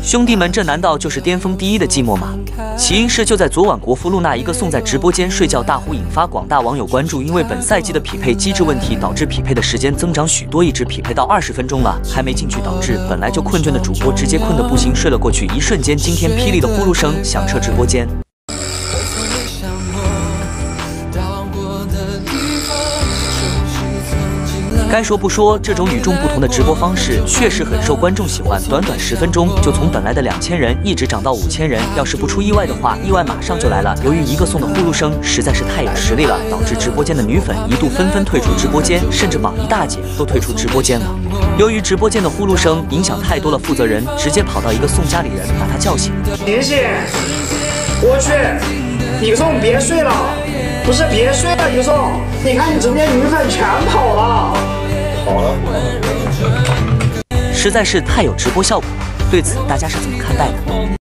兄弟们，这难道就是巅峰第一的寂寞吗？起因是就在昨晚，国服露娜一个送在直播间睡觉大呼，引发广大网友关注。因为本赛季的匹配机制问题，导致匹配的时间增长许多，一直匹配到20分钟了，还没进去，导致本来就困倦的主播直接困得不行，睡了过去。一瞬间，惊天霹雳的呼噜声响彻直播间。 该说不说，这种与众不同的直播方式确实很受观众喜欢。短短10分钟就从本来的2000人一直涨到5000人，要是不出意外的话，意外马上就来了。由于一个送的呼噜声实在是太有实力了，导致直播间的女粉一度纷纷退出直播间，甚至网易大姐都退出直播间了。由于直播间的呼噜声影响太多了，负责人直接跑到一个送家里人，把他叫醒。醒醒！我去，李颂别睡了，不是别睡了，李颂，你看你直播间女粉全跑了。 好了，实在是太有直播效果了。对此大家是怎么看待的？